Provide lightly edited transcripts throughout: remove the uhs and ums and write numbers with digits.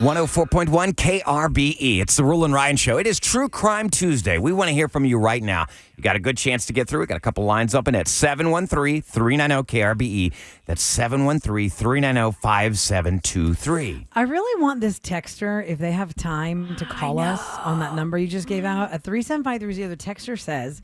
104.1 KRBE. It's the Roula and Ryan Show. It is True Crime Tuesday. We want to hear from you right now. You got a good chance to get through. We got a couple lines open at 713-390-KRBE. That's 713-390-5723. I really want this texter, if they have time, to call us on that number you just gave out. At 37530, the texter says,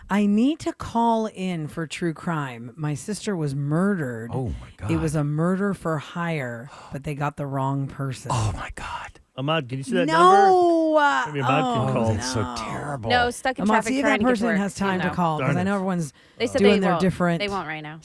I need to call in for true crime. My sister was murdered. Oh, my God. It was a murder for hire, but they got the wrong person. Oh, my God. Ahmad, can you see that number? No. Maybe Ahmad can call. That's so terrible. No, stuck in Ahmad, traffic see if trying that to get to person work. has time No. to call, because I know everyone's They said doing they their won't. different. They won't right now.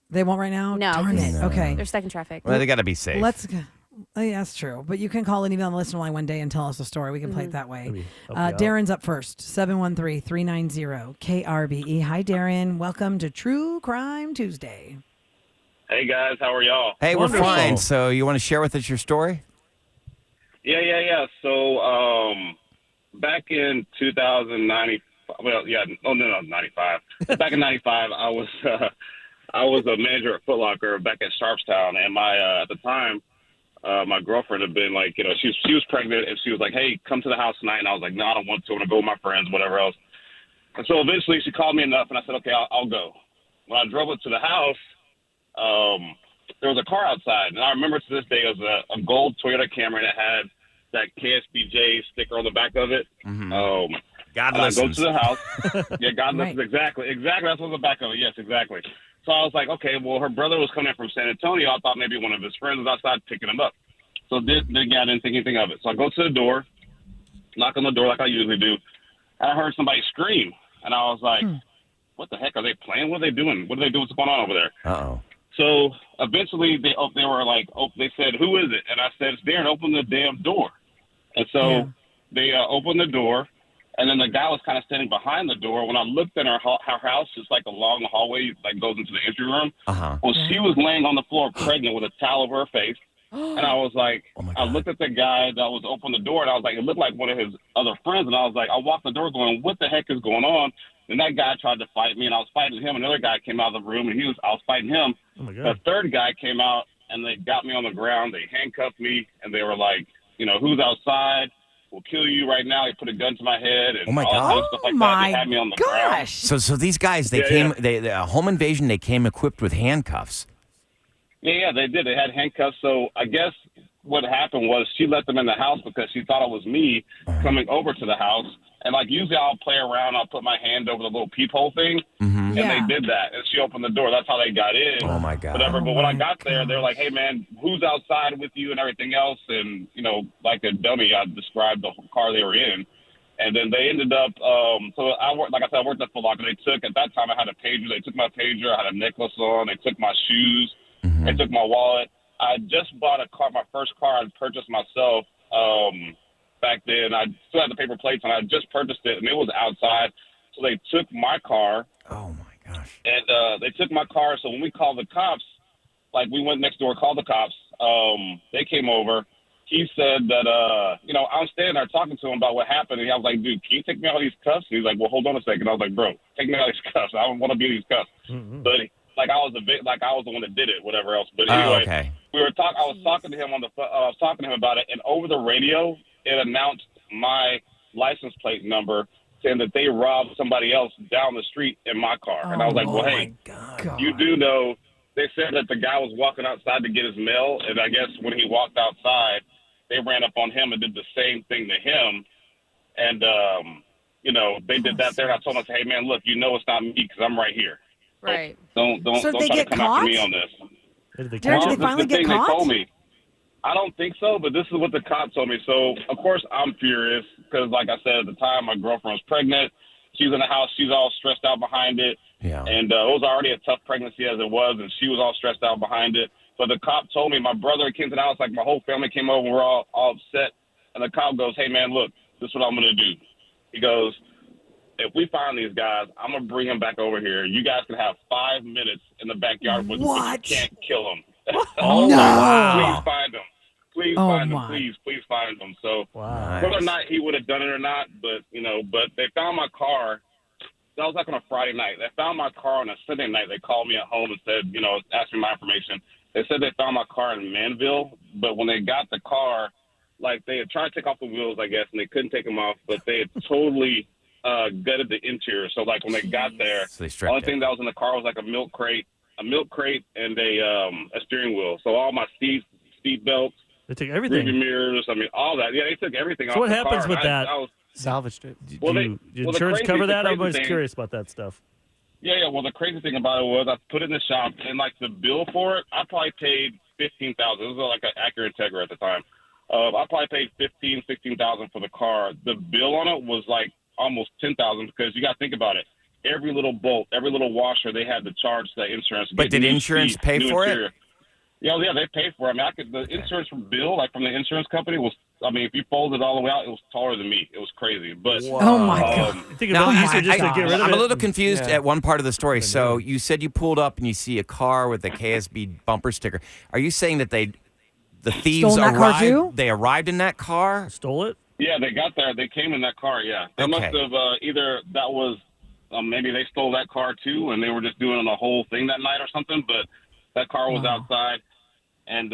They won't right now? No. Darn it. Okay. They're stuck in traffic. Well, they got to be safe. Let's. Oh, yeah, that's true. But you can call and email on the listener line one day and tell us a story. We can play it that way. Maybe help you out. Darren's up first. 713-390-KRBE. Hi, Darren. Welcome to True Crime Tuesday. Hey guys, how are y'all? Hey, Wonderful. we're fine. So you want to share with us your story? Yeah. So, back in 2095, 95. Back in 95, I was a manager at Foot Locker back at Sharpstown, and at the time, my girlfriend had been like, she was pregnant, and she was like, hey, come to the house tonight, and I was like, no, I don't want to. I want to go with my friends, whatever else. And so eventually she called me enough, and I said, okay, I'll go. When I drove up to the house, there was a car outside, and I remember to this day it was a gold Toyota Camry that had that KSBJ sticker on the back of it. Mm-hmm. God And I go listens. to the house. Yeah, God Right. listens. Exactly. That's what's on the back of it. Yes, exactly. So I was like, okay, well, her brother was coming in from San Antonio. I thought maybe one of his friends was outside picking him up. So I didn't think anything of it. So I go to the door, knock on the door like I usually do, and I heard somebody scream. And I was like, what the heck? Are they playing? What are they doing? What are they doing? What's going on over there? Uh-oh. So eventually they were like, they said, who is it? And I said, it's Darren, open the damn door. And so they opened the door, and then the guy was kind of standing behind the door. When I looked in her house, it's like a long hallway that goes into the entry room. Uh-huh. Well, she was laying on the floor pregnant with a towel over her face. And I was like, Oh, my I God. looked at the guy that was opening the door, and I was like, it looked like one of his other friends. And I was like, I walked the door going, what the heck is going on? And that guy tried to fight me, and I was fighting him. Another guy came out of the room, and I was fighting him. Oh my The God. third guy came out, and they got me on the ground. They handcuffed me, and they were like, who's outside? We'll kill you right now. He put a gun to my head and Oh, my all God. kind of stuff like that. They had me on the ground. gosh. So these guys, they Yeah, came, the home invasion, they came equipped with handcuffs. Yeah, they did. They had handcuffs. So I guess what happened was she let them in the house because she thought it was me coming over to the house. And, like, usually I'll play around. I'll put my hand over the little peephole thing. Mm-hmm. And they did that. And she opened the door. That's how they got in. Oh, my God. Whatever. But Oh, when I my got there, they were like, hey, man, who's outside with you and everything else? And, like a dummy, I described the car they were in. And then they ended up, so I worked, like I said, I worked at Foot Locker. They took, at that time I had a pager. They took my pager. I had a necklace on. They took my shoes. Mm-hmm. They took my wallet. I just bought a car, my first car I purchased myself back then. I still had the paper plates, and I just purchased it, and it was outside. So they took my car, Oh, my gosh. and they took my car. So when we called the cops, like we went next door, called the cops. They came over. He said that, I'm standing there talking to him about what happened. And I was like, dude, can you take me out of these cuffs? And he's like, well, hold on a second. I was like, bro, take me out of these cuffs. I don't want to be in these cuffs. Mm-hmm. But I was the one that did it, whatever else. But Oh, anyway, okay. I was talking to him I was talking to him about it, and over the radio, it announced my license plate number, saying that they robbed somebody else down the street in my car. And I was like, well, hey, God. you do know, they said that the guy was walking outside to get his mail, and I guess when he walked outside, they ran up on him and did the same thing to him. And, they did that there, and I told him, I said, hey, man, look, it's not me because I'm right here. Right. Don't So try they to get come after me caught? on this. Did they Darren, catch did him? they finally the get thing caught? They told me. I don't think so, but this is what the cop told me. So, of course, I'm furious because, like I said, at the time, my girlfriend was pregnant. She's in the house. She's all stressed out behind it. Yeah. And it was already a tough pregnancy as it was, and she was all stressed out behind it. But the cop told me, my brother came to the house, like my whole family came over, we're all upset. And the cop goes, hey, man, look, this is what I'm going to do. He goes, if we find these guys, I'm going to bring them back over here. You guys can have 5 minutes in the backyard with them, but you What? can't kill them. Oh, No. wow. Please find them. Please Oh, find them. my. Please find them. So Wow. whether or not he would have done it or not, but they found my car. That was like on a Friday night. They found my car on a Sunday night. They called me at home and said, asked me my information. They said they found my car in Manville, but when they got the car, like they had tried to take off the wheels, I guess, and they couldn't take them off, but they had totally gutted the interior. So like when they got there, So they the stripped only it. thing that was in the car was like a milk crate and a steering wheel. So all my seat belts, They took rearview everything. mirrors, I mean all that. Yeah, they took everything off So what the happens car. with And that? I was, Salvaged it. Do Well, did the insurance crazy- cover the that? I'm crazy always thing- curious about that stuff. Yeah. Well, the crazy thing about it was I put it in the shop, and like the bill for it, I probably paid $15,000. It was like an Acura Integra at the time. I probably paid $16,000 for the car. The bill on it was like almost $10,000 because you got to think about it. Every little bolt, every little washer, they had to charge the insurance. But Get did new insurance seats, pay new for it? interior. Yeah, they paid for it. I mean, the insurance bill, like from the insurance company, was. I mean, if you folded it all the way out, it was taller than me. It was crazy. But Oh my God. I think Now, it's easier just to gosh. get rid of I'm it. a little confused Yeah. at one part of the story. So you said you pulled up and you see a car with a KSB bumper sticker. Are you saying that the thieves Stole that car arrived? too? They arrived in that car? Stole it? yeah, they got there. They came in that car. Yeah, they Okay. must have either that was maybe they stole that car too, and they were just doing the whole thing that night or something. But that car was outside, and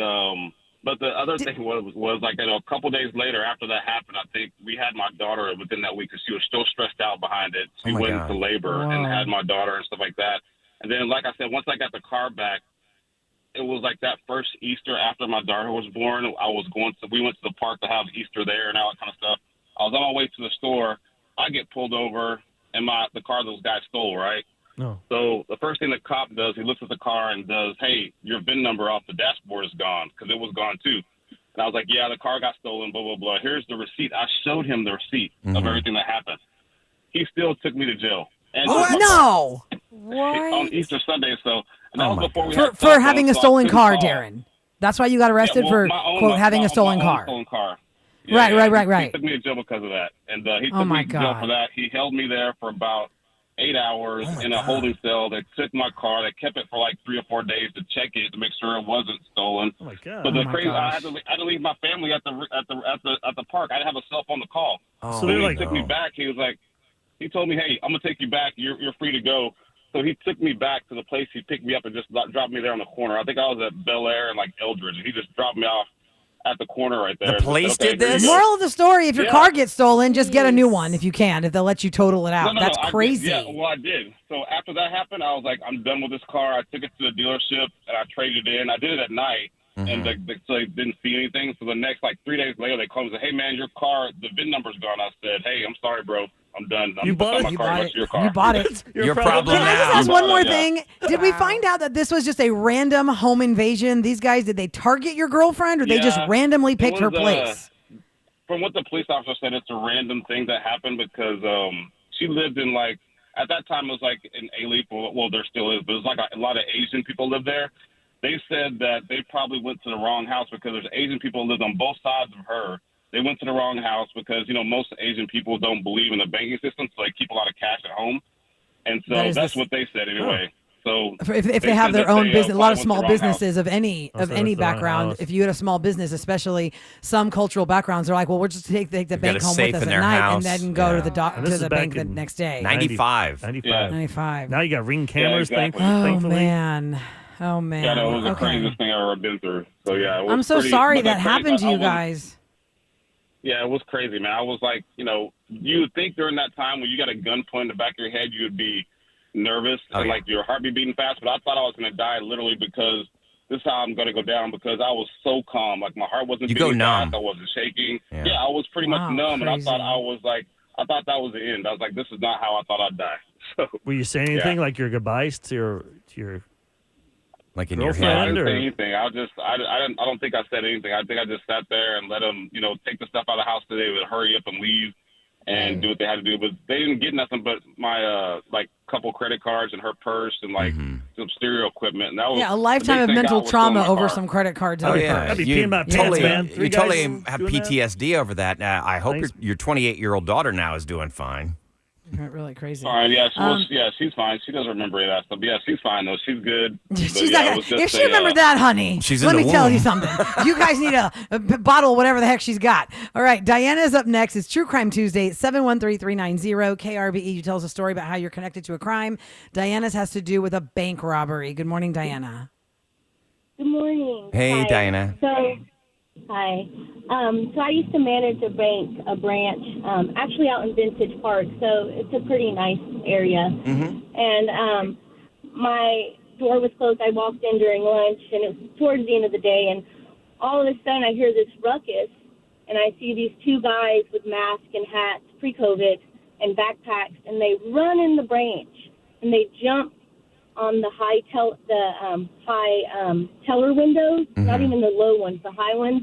but the other thing was like a couple days later after that happened, I think we had my daughter within that week because she was still stressed out behind it. She Oh, my went God. into labor and had my daughter and stuff like that. And then, like I said, once I got the car back, it was like that first Easter after my daughter was born. We went to the park to have Easter there and all that kind of stuff. I was on my way to the store. I get pulled over, and the car those guys stole, right? No. So the first thing the cop does, he looks at the car and does, hey, your VIN number off the dashboard is gone, because it was gone too. And I was like, yeah, the car got stolen, blah, blah, blah. Here's the receipt. I showed him the receipt of everything that happened. He still took me to jail. And No. on Easter Sunday, so and that Oh, was my before we For had cell phones, having a so I stolen couldn't car, call. Darren. That's why you got arrested Yeah, for, my own- quote, having my- a stolen my own car. stolen car. Right. He took me to jail because of that, and he took Oh, my me to jail God. for that. He held me there for about 8 hours Oh, my in a God. holding cell. They took my car. They kept it for like 3 or 4 days to check it to make sure it wasn't stolen. Oh my God. But the Oh, my crazy, I gosh. had to leave my family at the park. I didn't have a cell phone to call. Oh, So they're When like- he took me back, he was like, he told me, hey, I'm gonna take you back. You're free to go. So he took me back to the place. He picked me up and just dropped me there on the corner. I think I was at Bel Air and like Eldridge, and he just dropped me off at the corner right there. The and just police said, okay, did here you this? go. Moral of the story, if your Yeah. car gets stolen, just get a new one if you can, if they'll let you total it out. No, That's I did. crazy. Yeah, well, I did. So after that happened, I was like, I'm done with this car. I took it to the dealership and I traded it in. I did it at night, and so they didn't see anything. So the next, like 3 days later, they called me and said, hey, man, your car, the VIN number's gone. I said, hey, I'm sorry, bro. I'm done. You bought it? My You car. bought What's it. your car? You bought it. Your problem Can I just now. ask one more Yeah. thing? Did we find out that this was just a random home invasion? These guys, did they target your girlfriend or they just Yeah, randomly it picked her was, place? From what the police officer said, it's a random thing that happened because she lived in like at that time it was like in A-Leaf. Well, there still is, but it's like a lot of Asian people live there. They said that they probably went to the wrong house because there's Asian people who lived on both sides of her. They went to the wrong house because most Asian people don't believe in the banking system, so they keep a lot of cash at home. And so That is that's the- what they said anyway. So If they they have said their that own they, business, a lot probably of went small to the wrong house. businesses of any Oh, so that's the wrong background. house. If you had a small business, especially some cultural backgrounds, are like, well, we'll just take the got bank a home safe with us in at their night house. and then go Yeah. to the And this to is the back bank the in next day. 95. 95. Yeah. 95. Now you got Ring cameras, exactly. Oh thankfully. man. Oh man. Yeah, no, it was the Okay. craziest thing I've ever been through. So yeah, it was I'm so pretty- sorry but the that happened to crazy- you I was- guys. Yeah, it was crazy, man. I was like, you would think during that time when you got a gun pointed in the back of your head, you would be nervous and yeah. like your heartbeat beating fast. But I thought I was going to die literally because this is how I'm going to go down because I was so calm. Like my heart wasn't You go beating numb. fast. I wasn't shaking. Yeah. Yeah, I was pretty Wow, much numb, and I crazy. thought I thought that was the end. I was like, this is not how I thought I'd die. So Were you saying anything Yeah. like your goodbyes to your Like in your I Girlfriend? head. didn't or- say anything. I don't think I said anything. I think I just sat there and let them, take the stuff out of the house today. They would hurry up and leave and do what they had to do. But they didn't get nothing but my like couple credit cards and her purse and like some stereo equipment. And that was Yeah, a the lifetime big of thing I mental was trauma doing in my over car. some credit cards. Oh and yeah, I'd be you peeing my pants, totally, man. you Three totally guys have doing that? PTSD over that. I hope your Thanks. your 28-year-old daughter now is doing fine. Really crazy. Fine, yeah, she's fine. She doesn't remember any of that stuff. But yeah, she's fine though. She's good. She's But, yeah, not it gonna, was just if she a, remembered that, honey, She's in let the me tell you womb. something. You guys need a bottle, whatever the heck she's got. All right, Diana is up next. It's True Crime Tuesday, 713-390 KRBE. You tell us a story about how you're connected to a crime. Diana's has to do with a bank robbery. Good morning, Diana. Good morning. Hey, Hi. Diana. So, Hi. So I used to manage a branch, actually out in Vintage Park. So it's a pretty nice area. Mm-hmm. And my door was closed. I walked in during lunch, and it was towards the end of the day. And all of a sudden, I hear this ruckus, and I see these two guys with masks and hats, pre-COVID, and backpacks, and they run in the branch, and they jump on the high teller windows, not even the low ones, the high ones,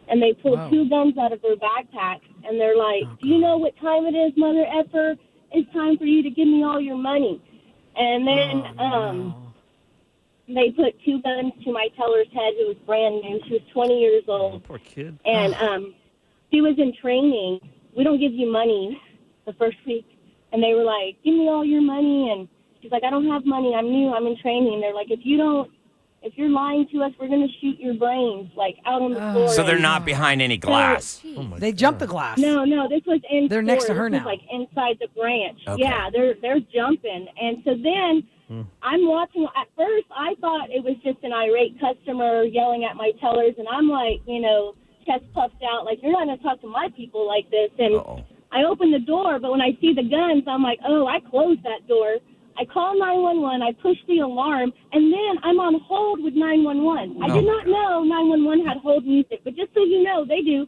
and they pull two guns out of their backpacks, and they're like, do you know what time it is, mother effer? It's time for you to give me all your money. And then they put two guns to my teller's head, who was brand new. She was 20 years old. Poor kid. And she was in training. We don't give you money the first week. And they were like, give me all your money. And she's like, I don't have money. I'm new. I'm in training. They're like, if you're lying to us, we're going to shoot your brains, like, out on the floor. So they're not behind any glass. They jumped the glass. No, this was in. They're next to her this now. was, like, inside the branch. Okay. Yeah, they're jumping. And so then I'm watching. At first, I thought it was just an irate customer yelling at my tellers. And I'm like, chest puffed out, like, you're not going to talk to my people like this. And I open the door, but when I see the guns, I'm like, oh, I closed that door. I call 911, I push the alarm, and then I'm on hold with 911. I did not know 911 had hold music, but just so you know, they do.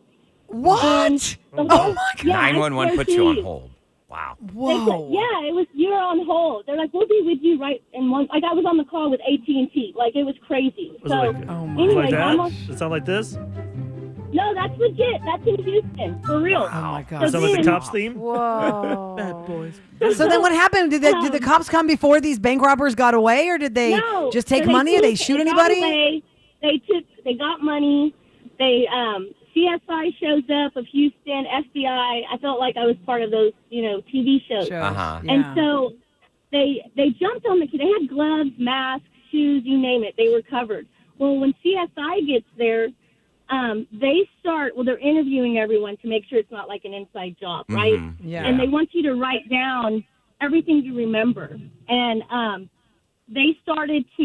What? Oh my God. 911 puts you on hold. Wow. Whoa. Yeah, it was, you're on hold. They're like, we'll be with you right in one. Like, I was on the call with AT&T. Like, it was crazy. Was it like, anyway, like that? Does it sound like this? No, that's legit. That's in Houston, for real. Oh, my God. Does it sound like the cops theme? Whoa. Bad boys. So then what happened? Did the cops come before these bank robbers got away, or did they just take money? Or they shoot anybody? They got money. CSI shows up of Houston, FBI. I felt like I was part of those, TV shows. Uh-huh. And so they jumped on the kid. They had gloves, masks, shoes, you name it. They were covered. Well, when CSI gets there, they're interviewing everyone to make sure it's not like an inside job, right? Mm-hmm. Yeah. And they want you to write down everything you remember. And they started to,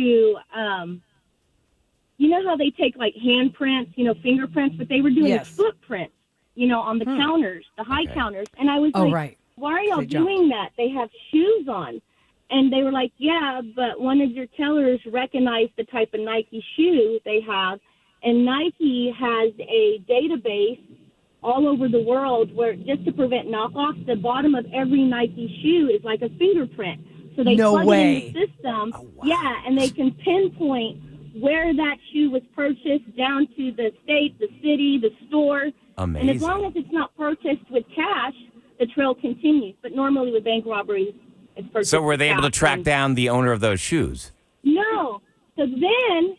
you know how they take like handprints, fingerprints, but they were doing footprints, on the counters, the high counters. And I was like, why are y'all doing that? They have shoes on. And they were like, yeah, but one of your tellers recognized the type of Nike shoe they have. And Nike has a database all over the world where, just to prevent knockoffs, the bottom of every Nike shoe is like a fingerprint. So they plug it in the system. Oh, wow. Yeah, and they can pinpoint where that shoe was purchased down to the state, the city, the store. Amazing. And as long as it's not purchased with cash, the trail continues. But normally with bank robberies, it's purchased. So were they able to with track cash. down the owner of those shoes? No. So then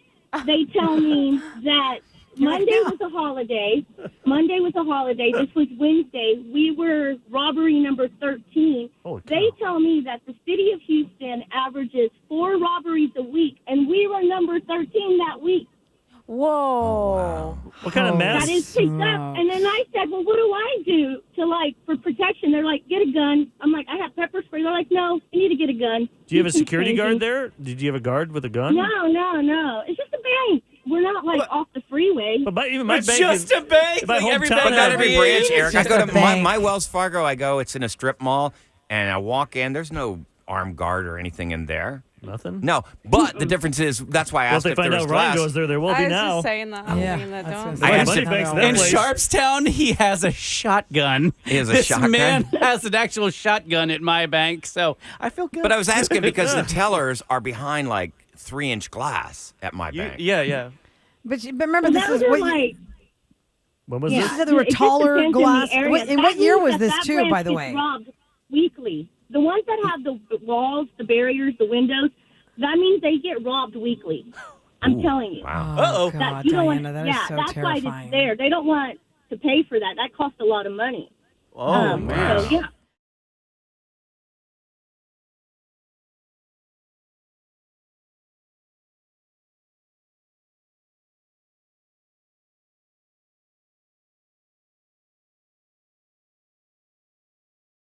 they tell me that Monday was a holiday. This was Wednesday. We were robbery number 13. They tell me that the city of Houston averages 4 robberies a week, and we were number 13 that week. Whoa. Oh, wow. What kind of mess? That is picked up. And then I said, well, what do I do for protection? They're like, get a gun. I'm like, I have pepper spray. They're like, no, you need to get a gun. Do you have a security guard there? Did you have a guard with a gun? No. It's just a bank. We're not off the freeway. But even my bank just a bank. My Like hometown every branch, Eric. I go to bank. my Wells Fargo. It's in a strip mall, and I walk in. There's no armed guard or anything in there. Nothing? No, but the difference is that's why I Well, asked if if they there find was out Ryan glass. goes there will I be was now. just saying that. I'm thinking that don't. I asked Money if- banks in that In place. Sharpstown, he has a shotgun. He has a this shotgun? man has an actual shotgun at my bank, so I feel good. But I was asking because the tellers are behind 3-inch glass at my bank. Yeah. But remember, this is Those are what When was you this? said there were It just taller depends on the glass. area. And That what year means was this, too, branch by the gets way? robbed weekly. The ones that have the walls, the barriers, the windows, that means they get robbed weekly. I'm telling you. Wow. Oh, That- God, you don't Diana, want, that yeah, is so that's why terrifying. it's there. They don't want to pay for that. That costs a lot of money. Oh, man. So, yeah.